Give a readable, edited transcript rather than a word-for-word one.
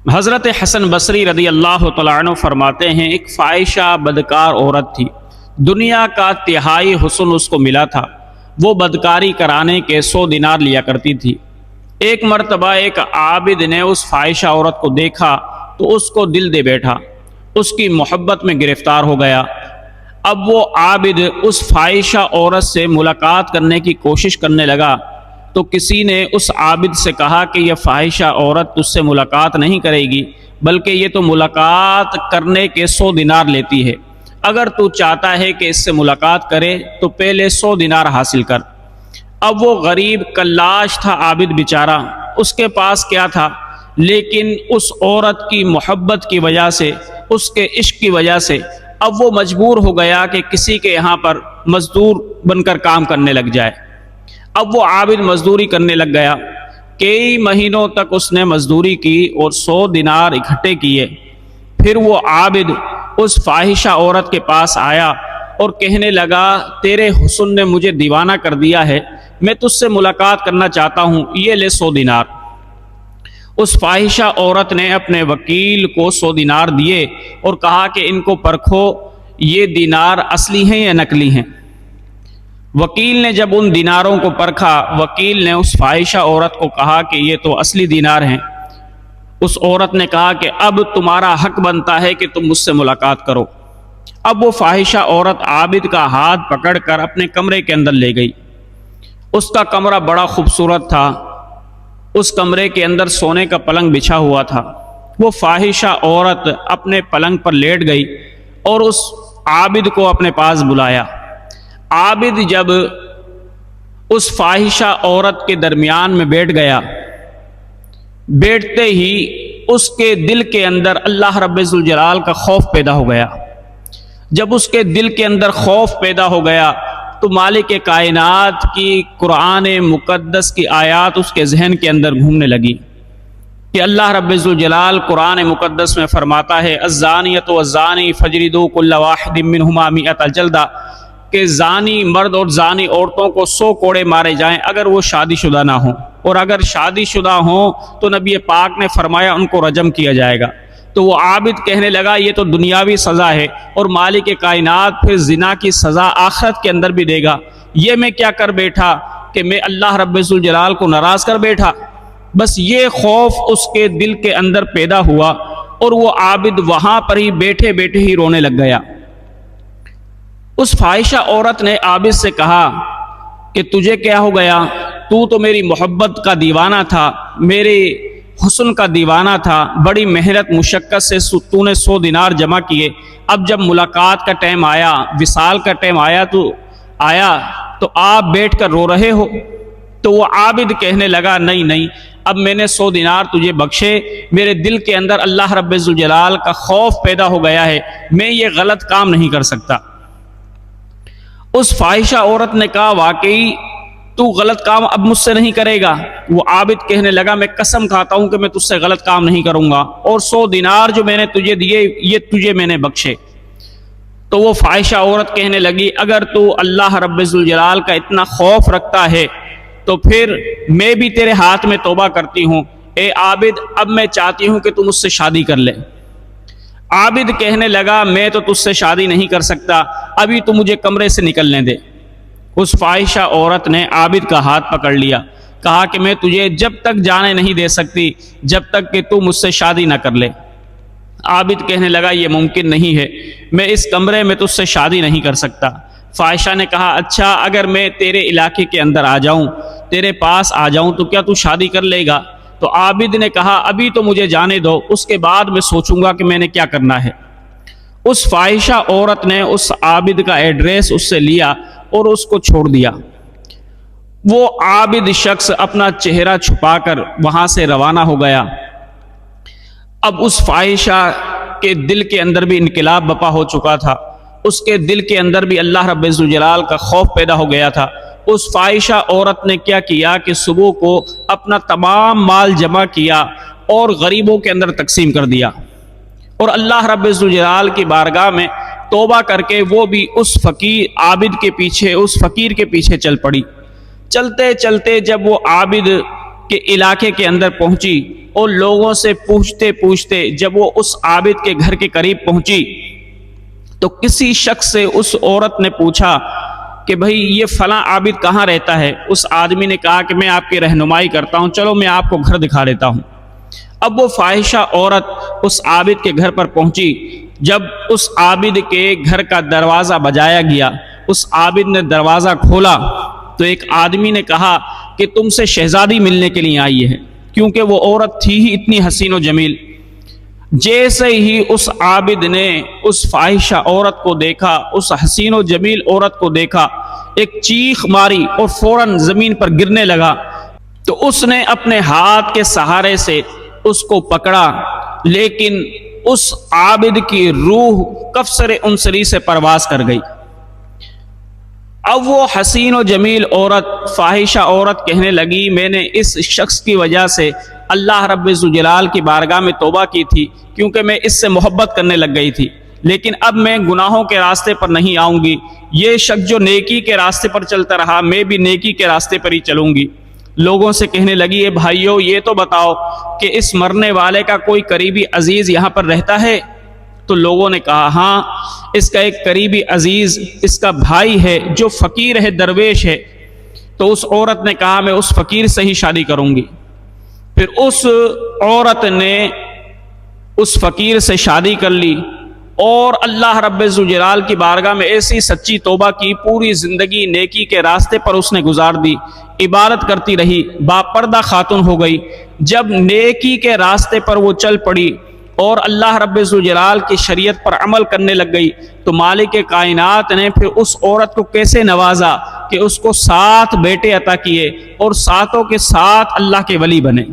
حضرت حسن بصری رضی اللہ تعالیٰ عنہ فرماتے ہیں، ایک فاحشہ بدکار عورت تھی، دنیا کا تہائی حسن اس کو ملا تھا، وہ بدکاری کرانے کے 100 دینار لیا کرتی تھی۔ ایک مرتبہ ایک عابد نے اس فاحشہ عورت کو دیکھا تو اس کو دل دے بیٹھا، اس کی محبت میں گرفتار ہو گیا۔ اب وہ عابد اس فاحشہ عورت سے ملاقات کرنے کی کوشش کرنے لگا تو کسی نے اس عابد سے کہا کہ یہ فاحشہ عورت تجھ سے ملاقات نہیں کرے گی، بلکہ یہ تو ملاقات کرنے کے 100 دینار لیتی ہے۔ اگر تو چاہتا ہے کہ اس سے ملاقات کرے تو پہلے 100 دینار حاصل کر۔ اب وہ غریب کلاش تھا عابد بیچارہ، اس کے پاس کیا تھا، لیکن اس عورت کی محبت کی وجہ سے، اس کے عشق کی وجہ سے اب وہ مجبور ہو گیا کہ کسی کے یہاں پر مزدور بن کر کام کرنے لگ جائے۔ اب وہ عابد مزدوری کرنے لگ گیا، کئی مہینوں تک اس نے مزدوری کی اور 100 دینار اکٹھے کیے۔ پھر وہ عابد اس فاحشہ عورت کے پاس آیا اور کہنے لگا، تیرے حسن نے مجھے دیوانہ کر دیا ہے، میں تجھ سے ملاقات کرنا چاہتا ہوں، یہ لے 100 دینار۔ اس فاحشہ عورت نے اپنے وکیل کو 100 دینار دیے اور کہا کہ ان کو پرکھو، یہ دینار اصلی ہیں یا نقلی ہیں۔ وکیل نے جب ان دیناروں کو پرکھا، وکیل نے اس فاحشہ عورت کو کہا کہ یہ تو اصلی دینار ہیں۔ اس عورت نے کہا کہ اب تمہارا حق بنتا ہے کہ تم مجھ سے ملاقات کرو۔ اب وہ فاحشہ عورت عابد کا ہاتھ پکڑ کر اپنے کمرے کے اندر لے گئی۔ اس کا کمرہ بڑا خوبصورت تھا، اس کمرے کے اندر سونے کا پلنگ بچھا ہوا تھا۔ وہ فاحشہ عورت اپنے پلنگ پر لیٹ گئی اور اس عابد کو اپنے پاس بلایا۔ عابد جب اس فاحشہ عورت کے درمیان میں بیٹھ گیا، بیٹھتے ہی اس کے دل کے اندر اللہ رب ذوالجلال کا خوف پیدا ہو گیا۔ جب اس کے دل کے اندر خوف پیدا ہو گیا تو مالک کائنات کی قرآن مقدس کی آیات اس کے ذہن کے اندر گھومنے لگی کہ اللہ رب ذوالجلال قرآن مقدس میں فرماتا ہے، الزانیۃ والزانی فجلدوا کل واحد منہما 100 جلدہ، کہ زانی مرد اور زانی عورتوں کو 100 کوڑے مارے جائیں اگر وہ شادی شدہ نہ ہوں، اور اگر شادی شدہ ہوں تو نبی پاک نے فرمایا ان کو رجم کیا جائے گا۔ تو وہ عابد کہنے لگا، یہ تو دنیاوی سزا ہے اور مالک کائنات پھر زنا کی سزا آخرت کے اندر بھی دے گا، یہ میں کیا کر بیٹھا کہ میں اللہ رب ذوالجلال کو ناراض کر بیٹھا۔ بس یہ خوف اس کے دل کے اندر پیدا ہوا اور وہ عابد وہاں پر ہی بیٹھے بیٹھے ہی رونے لگ گیا۔ اس فاحشہ عورت نے عابد سے کہا کہ تجھے کیا ہو گیا، تو میری محبت کا دیوانہ تھا، میرے حسن کا دیوانہ تھا، بڑی محنت مشقت سے تو نے 100 دینار جمع کیے، اب جب ملاقات کا ٹائم آیا، وصال کا ٹائم آیا تو آپ بیٹھ کر رو رہے ہو۔ تو وہ عابد کہنے لگا، نہیں، اب میں نے 100 دینار تجھے بخشے، میرے دل کے اندر اللہ رب ذوالجلال کا خوف پیدا ہو گیا ہے، میں یہ غلط کام نہیں کر سکتا۔ اس فاحشہ عورت نے کہا، واقعی تو غلط کام اب مجھ سے نہیں کرے گا۔ وہ عابد کہنے لگا، میں قسم کھاتا ہوں کہ میں تجھ سے غلط کام نہیں کروں گا، اور 100 دینار جو میں نے تجھے دیے یہ تجھے میں نے بخشے۔ تو وہ فاحشہ عورت کہنے لگی، اگر تو اللہ رب ذوالجلال کا اتنا خوف رکھتا ہے تو پھر میں بھی تیرے ہاتھ میں توبہ کرتی ہوں، اے عابد اب میں چاہتی ہوں کہ تم مجھ سے شادی کر لے۔ عابد کہنے لگا، میں تو تجھ سے شادی نہیں کر سکتا، ابھی تو مجھے کمرے سے نکلنے دے۔ اس فاحشہ عورت نے عابد کا ہاتھ پکڑ لیا، کہا کہ میں تجھے جب تک جانے نہیں دے سکتی جب تک کہ تو مجھ سے شادی نہ کر لے۔ عابد کہنے لگا، یہ ممکن نہیں ہے، میں اس کمرے میں تجھ سے شادی نہیں کر سکتا۔ فاحشہ نے کہا، اچھا اگر میں تیرے علاقے کے اندر آ جاؤں، تیرے پاس آ جاؤں تو کیا تو شادی کر لے گا؟ تو عابد نے کہا، ابھی تو مجھے جانے دو، اس کے بعد میں سوچوں گا کہ میں نے کیا کرنا ہے۔ اس فاحشہ عورت نے اس عابد کا ایڈریس اس سے لیا اور اس کو چھوڑ دیا۔ وہ عابد شخص اپنا چہرہ چھپا کر وہاں سے روانہ ہو گیا۔ اب اس فاحشہ کے دل کے اندر بھی انقلاب بپا ہو چکا تھا، اس کے دل کے اندر بھی اللہ رب ذوالجلال کا خوف پیدا ہو گیا تھا۔ اس فاحشہ عورت نے کیا کیا کہ صبح کو اپنا تمام مال جمع کیا اور غریبوں کے اندر تقسیم کر دیا، اور اللہ رب ذوالجلال کی بارگاہ میں توبہ کر کے وہ بھی اس فقیر عابد کے پیچھے، اس فقیر کے پیچھے چل پڑی۔ چلتے چلتے جب وہ عابد کے علاقے کے اندر پہنچی اور لوگوں سے پوچھتے پوچھتے جب وہ اس عابد کے گھر کے قریب پہنچی تو کسی شخص سے اس عورت نے پوچھا کہ بھئی یہ فلاں عابد کہاں رہتا ہے؟ اس آدمی نے کہا کہ میں آپ کی رہنمائی کرتا ہوں، چلو میں آپ کو گھر دکھا دیتا ہوں۔ اب وہ فاحشہ عورت اس عابد کے گھر پر پہنچی۔ جب اس عابد کے گھر کا دروازہ بجایا گیا، اس عابد نے دروازہ کھولا تو ایک آدمی نے کہا کہ تم سے شہزادی ملنے کے لیے آئی ہے، کیونکہ وہ عورت تھی ہی اتنی حسین و جمیل۔ جیسے ہی اس عابد نے اس فاحشہ عورت کو دیکھا، اس حسین و جمیل عورت کو دیکھا، ایک چیخ ماری اور فوراً زمین پر گرنے لگا۔ تو اس نے اپنے ہاتھ کے سہارے سے اس کو پکڑا، لیکن اس عابد کی روح کفسر انصری سے پرواز کر گئی۔ اب وہ حسین و جمیل عورت، فاحشہ عورت کہنے لگی میں نے اس شخص کی وجہ سے اللہ رب ذوالجلال کی بارگاہ میں توبہ کی تھی، کیونکہ میں اس سے محبت کرنے لگ گئی تھی، لیکن اب میں گناہوں کے راستے پر نہیں آؤں گی۔ یہ شخص جو نیکی کے راستے پر چلتا رہا، میں بھی نیکی کے راستے پر ہی چلوں گی۔ لوگوں سے کہنے لگی اے بھائیو، یہ تو بتاؤ کہ اس مرنے والے کا کوئی قریبی عزیز یہاں پر رہتا ہے؟ تو لوگوں نے کہا ہاں، اس کا ایک قریبی عزیز اس کا بھائی ہے جو فقیر ہے، درویش ہے۔ تو اس عورت نے کہا میں اس فقیر سے ہی شادی کروں گی۔ پھر اس عورت نے اس فقیر سے شادی کر لی اور اللہ رب ذوالجلال کی بارگاہ میں ایسی سچی توبہ کی، پوری زندگی نیکی کے راستے پر اس نے گزار دی، عبادت کرتی رہی، باپردہ خاتون ہو گئی۔ جب نیکی کے راستے پر وہ چل پڑی اور اللہ رب ذوالجلال کی شریعت پر عمل کرنے لگ گئی تو مالک کائنات نے پھر اس عورت کو کیسے نوازا کہ اس کو 7 بیٹے عطا کیے اور 7 کے 7 اللہ کے ولی بنے۔